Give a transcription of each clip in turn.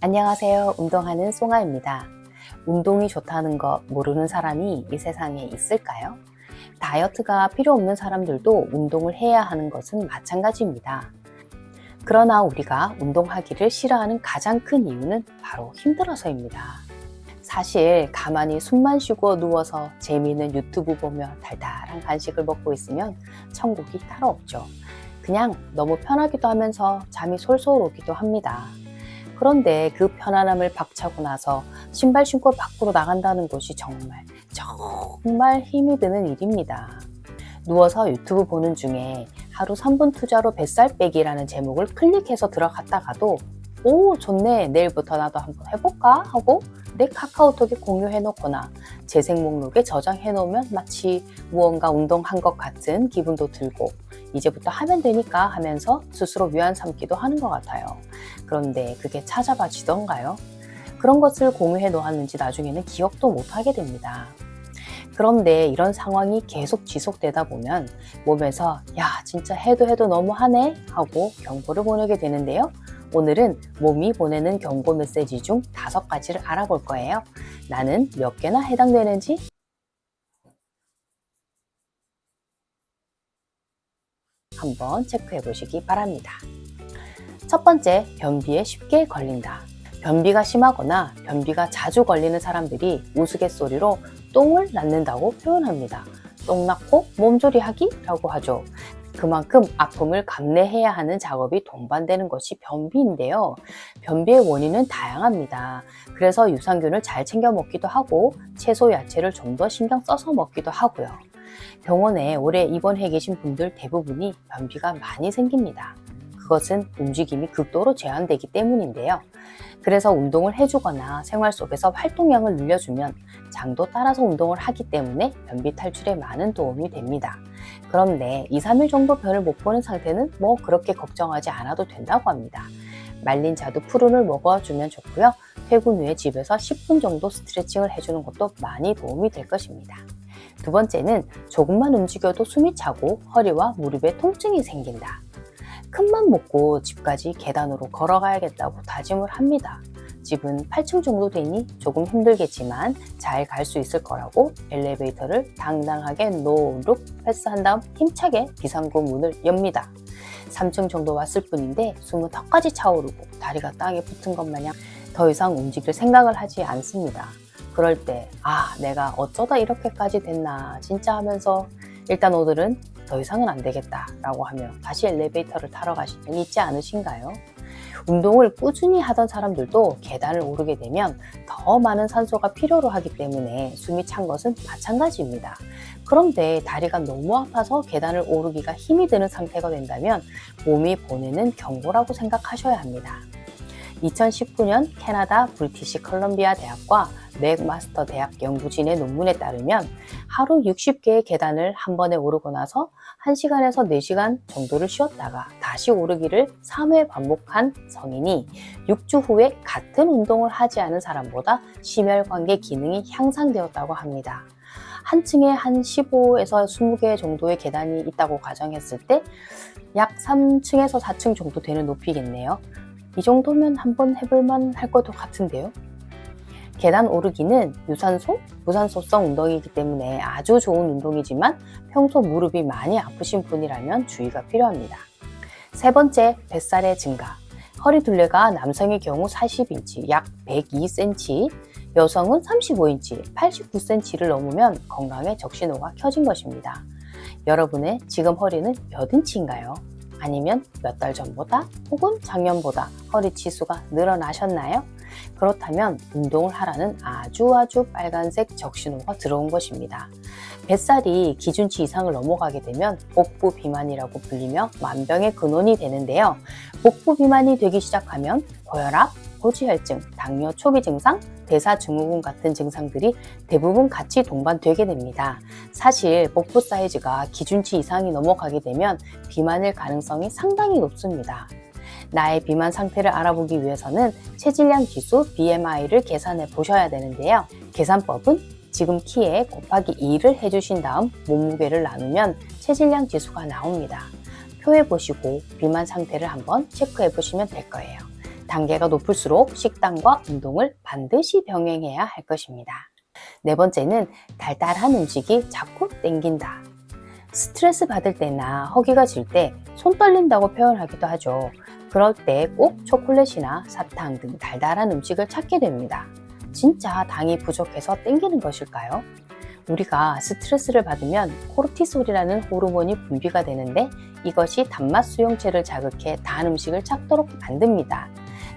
안녕하세요. 운동하는 송아입니다. 운동이 좋다는 거 모르는 사람이 이 세상에 있을까요? 다이어트가 필요 없는 사람들도 운동을 해야 하는 것은 마찬가지입니다. 그러나 우리가 운동하기를 싫어하는 가장 큰 이유는 바로 힘들어서입니다. 사실 가만히 숨만 쉬고 누워서 재미있는 유튜브 보며 달달한 간식을 먹고 있으면 천국이 따로 없죠. 그냥 너무 편하기도 하면서 잠이 솔솔 오기도 합니다. 그런데 그 편안함을 박차고 나서 신발 신고 밖으로 나간다는 것이 정말 힘이 드는 일입니다. 누워서 유튜브 보는 중에 하루 3분 투자로 뱃살 빼기라는 제목을 클릭해서 들어갔다가도 오, 좋네. 내일부터 나도 한번 해볼까? 하고 내 카카오톡에 공유해 놓거나 재생 목록에 저장해 놓으면 마치 무언가 운동한 것 같은 기분도 들고 이제부터 하면 되니까 하면서 스스로 위안 삼기도 하는 것 같아요. 그런데 그게 찾아봐지던가요? 그런 것을 공유해 놓았는지 나중에는 기억도 못하게 됩니다. 그런데 이런 상황이 계속 지속되다 보면 몸에서 야 진짜 해도 너무하네 하고 경고를 보내게 되는데요. 오늘은 몸이 보내는 경고 메시지 중 5가지를 알아볼 거예요. 나는 몇 개나 해당되는지 한번 체크해 보시기 바랍니다. 첫 번째, 변비에 쉽게 걸린다. 변비가 심하거나 변비가 자주 걸리는 사람들이 우스갯소리로 똥을 낳는다고 표현합니다. 똥 낳고 몸조리하기라고 하죠. 그만큼 아픔을 감내해야 하는 작업이 동반되는 것이 변비인데요. 변비의 원인은 다양합니다. 그래서 유산균을 잘 챙겨 먹기도 하고 채소, 야채를 좀 더 신경 써서 먹기도 하고요. 병원에 오래 입원해 계신 분들 대부분이 변비가 많이 생깁니다. 그것은 움직임이 극도로 제한되기 때문인데요. 그래서 운동을 해주거나 생활 속에서 활동량을 늘려주면 장도 따라서 운동을 하기 때문에 변비 탈출에 많은 도움이 됩니다. 그런데 2, 3일 정도 변을 못 보는 상태는 뭐 그렇게 걱정하지 않아도 된다고 합니다. 말린 자두 푸른을 먹어주면 좋고요. 퇴근 후에 집에서 10분 정도 스트레칭을 해주는 것도 많이 도움이 될 것입니다. 두 번째는 조금만 움직여도 숨이 차고 허리와 무릎에 통증이 생긴다. 큰맘 먹고 집까지 계단으로 걸어가야겠다고 다짐을 합니다. 집은 8층 정도 되니 조금 힘들겠지만 잘 갈 수 있을 거라고 엘리베이터를 당당하게 노룩 패스한 다음 힘차게 비상구 문을 엽니다. 3층 정도 왔을 뿐인데 숨은 턱까지 차오르고 다리가 땅에 붙은 것 마냥 더 이상 움직일 생각을 하지 않습니다. 그럴 때 내가 어쩌다 이렇게까지 됐나 진짜 하면서 일단 오늘은 더 이상은 안 되겠다 라고 하며 다시 엘리베이터를 타러 가신 적이 있지 않으신가요? 운동을 꾸준히 하던 사람들도 계단을 오르게 되면 더 많은 산소가 필요로 하기 때문에 숨이 찬 것은 마찬가지입니다. 그런데 다리가 너무 아파서 계단을 오르기가 힘이 드는 상태가 된다면 몸이 보내는 경고라고 생각하셔야 합니다. 2019년 캐나다 브리티시 컬럼비아 대학과 맥마스터 대학 연구진의 논문에 따르면 하루 60개의 계단을 한 번에 오르고 나서 1시간에서 4시간 정도를 쉬었다가 다시 오르기를 3회 반복한 성인이 6주 후에 같은 운동을 하지 않은 사람보다 심혈관계 기능이 향상되었다고 합니다. 한 층에 한 15에서 20개 정도의 계단이 있다고 가정했을 때 약 3층에서 4층 정도 되는 높이겠네요. 이 정도면 한번 해볼만 할 것도 같은데요. 계단 오르기는 유산소, 무산소성 운동이기 때문에 아주 좋은 운동이지만 평소 무릎이 많이 아프신 분이라면 주의가 필요합니다. 세 번째, 뱃살의 증가. 허리 둘레가 남성의 경우 40인치, 약 102cm, 여성은 35인치, 89cm를 넘으면 건강에 적신호가 켜진 것입니다. 여러분의 지금 허리는 몇 인치인가요? 아니면 몇 달 전보다 혹은 작년보다 허리 치수가 늘어나셨나요? 그렇다면 운동을 하라는 아주 빨간색 적신호가 들어온 것입니다. 뱃살이 기준치 이상을 넘어가게 되면 복부 비만이라고 불리며 만병의 근원이 되는데요. 복부 비만이 되기 시작하면 고혈압, 고지혈증, 당뇨 초기 증상, 대사증후군 같은 증상들이 대부분 같이 동반되게 됩니다. 사실 복부 사이즈가 기준치 이상이 넘어가게 되면 비만일 가능성이 상당히 높습니다. 나의 비만 상태를 알아보기 위해서는 체질량 지수 BMI를 계산해 보셔야 되는데요. 계산법은 지금 키에 곱하기 2를 해주신 다음 몸무게를 나누면 체질량 지수가 나옵니다. 표에 보시고 비만 상태를 한번 체크해 보시면 될 거예요. 단계가 높을수록 식단과 운동을 반드시 병행해야 할 것입니다. 네 번째는 달달한 음식이 자꾸 땡긴다. 스트레스 받을 때나 허기가 질 때 손 떨린다고 표현하기도 하죠. 그럴 때 꼭 초콜릿이나 사탕 등 달달한 음식을 찾게 됩니다. 진짜 당이 부족해서 땡기는 것일까요? 우리가 스트레스를 받으면 코르티솔이라는 호르몬이 분비가 되는데 이것이 단맛 수용체를 자극해 단 음식을 찾도록 만듭니다.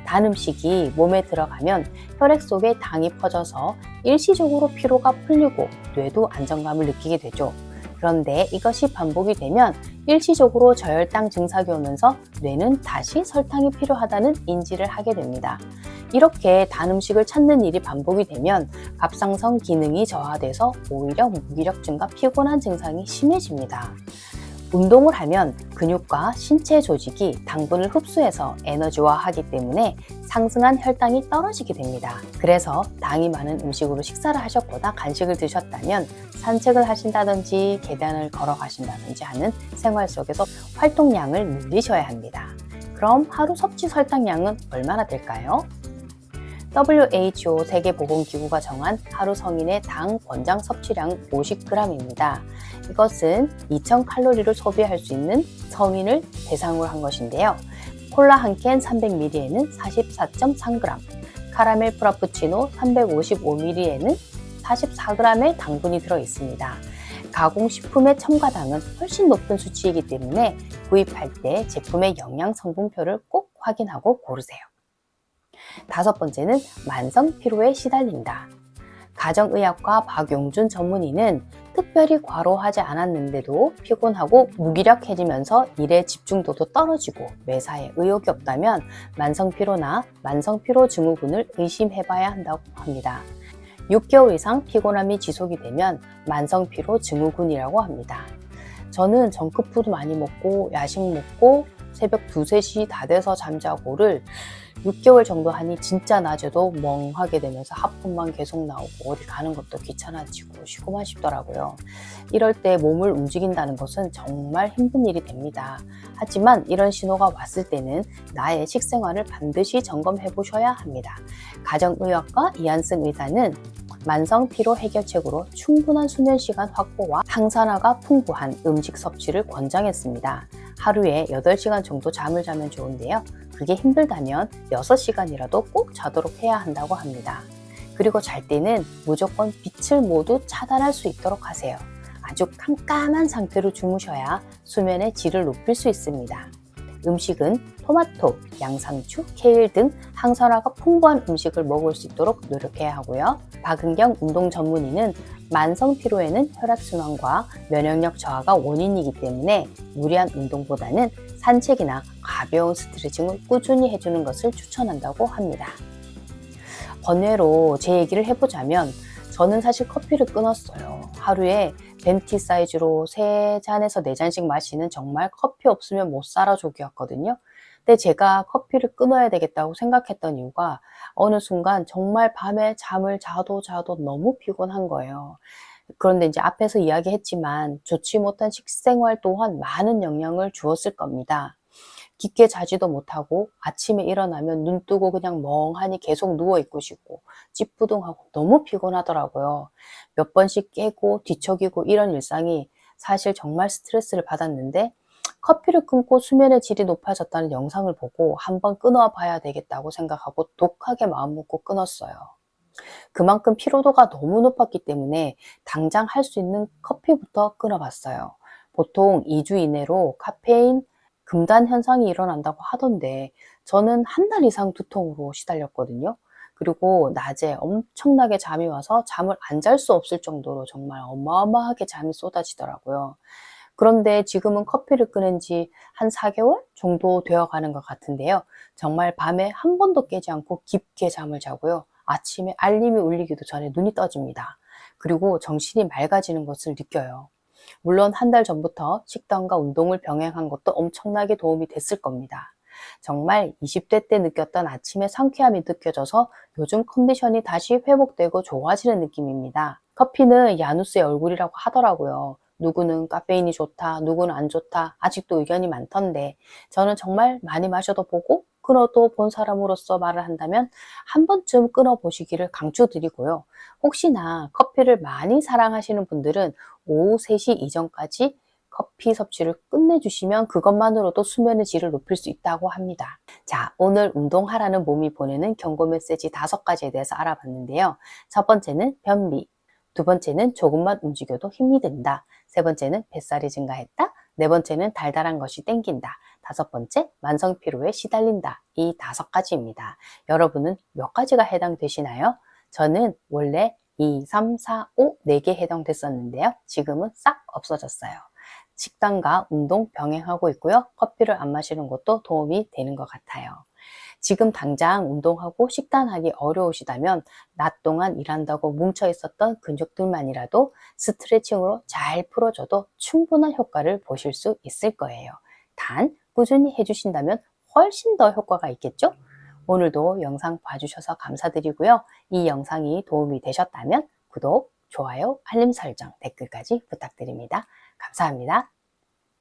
단 음식이 몸에 들어가면 혈액 속에 당이 퍼져서 일시적으로 피로가 풀리고 뇌도 안정감을 느끼게 되죠. 그런데 이것이 반복이 되면 일시적으로 저혈당 증상이 오면서 뇌는 다시 설탕이 필요하다는 인지를 하게 됩니다. 이렇게 단 음식을 찾는 일이 반복이 되면 갑상선 기능이 저하돼서 오히려 무기력증과 피곤한 증상이 심해집니다. 운동을 하면 근육과 신체 조직이 당분을 흡수해서 에너지화하기 때문에 상승한 혈당이 떨어지게 됩니다. 그래서 당이 많은 음식으로 식사를 하셨거나 간식을 드셨다면 산책을 하신다든지 계단을 걸어가신다든지 하는 생활 속에서 활동량을 늘리셔야 합니다. 그럼 하루 섭취 설탕량은 얼마나 될까요? WHO 세계보건기구가 정한 하루 성인의 당 권장 섭취량 50g입니다. 이것은 2000칼로리를 소비할 수 있는 성인을 대상으로 한 것인데요. 콜라 한 캔 300ml에는 44.3g, 카라멜 프라푸치노 355ml에는 44g의 당분이 들어 있습니다. 가공식품의 첨가당은 훨씬 높은 수치이기 때문에 구입할 때 제품의 영양 성분표를 꼭 확인하고 고르세요. 다섯 번째는 만성 피로에 시달린다. 가정의학과 박용준 전문의는 특별히 과로하지 않았는데도 피곤하고 무기력해지면서 일에 집중도도 떨어지고 매사에 의욕이 없다면 만성피로나 만성피로 증후군을 의심해봐야 한다고 합니다. 6개월 이상 피곤함이 지속이 되면 만성피로 증후군이라고 합니다. 저는 정크푸드 많이 먹고 야식 먹고 새벽 2, 3시 다 돼서 잠자고를 6개월 정도 하니 진짜 낮에도 멍하게 되면서 하품만 계속 나오고 어디 가는 것도 귀찮아지고 쉬고만 싶더라고요. 이럴 때 몸을 움직인다는 것은 정말 힘든 일이 됩니다. 하지만 이런 신호가 왔을 때는 나의 식생활을 반드시 점검해 보셔야 합니다. 가정의학과 이한승 의사는 만성 피로 해결책으로 충분한 수면 시간 확보와 항산화가 풍부한 음식 섭취를 권장했습니다. 하루에 8시간 정도 잠을 자면 좋은데요. 그게 힘들다면 6시간이라도 꼭 자도록 해야 한다고 합니다. 그리고 잘 때는 무조건 빛을 모두 차단할 수 있도록 하세요. 아주 깜깜한 상태로 주무셔야 수면의 질을 높일 수 있습니다. 음식은 토마토, 양상추, 케일 등 항산화가 풍부한 음식을 먹을 수 있도록 노력해야 하고요. 박은경 운동 전문의는 만성 피로에는 혈액순환과 면역력 저하가 원인이기 때문에 무리한 운동보다는 산책이나 가벼운 스트레칭을 꾸준히 해주는 것을 추천한다고 합니다. 번외로 제 얘기를 해보자면 저는 사실 커피를 끊었어요. 하루에 벤티 사이즈로 3잔에서 4잔씩 마시는 정말 커피 없으면 못 살아 족이었거든요. 근데 제가 커피를 끊어야 되겠다고 생각했던 이유가 어느 순간 정말 밤에 잠을 자도 너무 피곤한 거예요. 그런데 이제 앞에서 이야기했지만 좋지 못한 식생활 또한 많은 영향을 주었을 겁니다. 깊게 자지도 못하고 아침에 일어나면 눈 뜨고 그냥 멍하니 계속 누워있고 싶고 찌뿌둥하고 너무 피곤하더라고요. 몇 번씩 깨고 뒤척이고 이런 일상이 사실 정말 스트레스를 받았는데 커피를 끊고 수면의 질이 높아졌다는 영상을 보고 한번 끊어봐야 되겠다고 생각하고 독하게 마음먹고 끊었어요. 그만큼 피로도가 너무 높았기 때문에 당장 할 수 있는 커피부터 끊어봤어요. 보통 2주 이내로 카페인 금단 현상이 일어난다고 하던데 저는 한 달 이상 두통으로 시달렸거든요. 그리고 낮에 엄청나게 잠이 와서 잠을 안 잘 수 없을 정도로 정말 어마어마하게 잠이 쏟아지더라고요. 그런데 지금은 커피를 끊은 지 한 4개월 정도 되어 가는 것 같은데요. 정말 밤에 한 번도 깨지 않고 깊게 잠을 자고요. 아침에 알림이 울리기도 전에 눈이 떠집니다. 그리고 정신이 맑아지는 것을 느껴요. 물론 한 달 전부터 식단과 운동을 병행한 것도 엄청나게 도움이 됐을 겁니다. 정말 20대 때 느꼈던 아침의 상쾌함이 느껴져서 요즘 컨디션이 다시 회복되고 좋아지는 느낌입니다. 커피는 야누스의 얼굴이라고 하더라고요. 누구는 카페인이 좋다, 누구는 안 좋다, 아직도 의견이 많던데 저는 정말 많이 마셔도 보고 끊어도 본 사람으로서 말을 한다면 한 번쯤 끊어보시기를 강추드리고요. 혹시나 커피를 많이 사랑하시는 분들은 오후 3시 이전까지 커피 섭취를 끝내주시면 그것만으로도 수면의 질을 높일 수 있다고 합니다. 자, 오늘 운동하라는 몸이 보내는 경고 메시지 5가지에 대해서 알아봤는데요. 첫 번째는 변비, 두 번째는 조금만 움직여도 힘이 든다, 세 번째는 뱃살이 증가했다, 네 번째는 달달한 것이 땡긴다, 다섯 번째 만성 피로에 시달린다. 이 5가지입니다. 여러분은 몇 가지가 해당되시나요? 저는 원래 2, 3, 4, 5, 4개 해당됐었는데요. 지금은 싹 없어졌어요. 식단과 운동 병행하고 있고요. 커피를 안 마시는 것도 도움이 되는 것 같아요. 지금 당장 운동하고 식단하기 어려우시다면 낮 동안 일한다고 뭉쳐 있었던 근육들만이라도 스트레칭으로 잘 풀어줘도 충분한 효과를 보실 수 있을 거예요. 단 꾸준히 해주신다면 훨씬 더 효과가 있겠죠? 오늘도 영상 봐주셔서 감사드리고요. 이 영상이 도움이 되셨다면 구독, 좋아요, 알림 설정, 댓글까지 부탁드립니다. 감사합니다.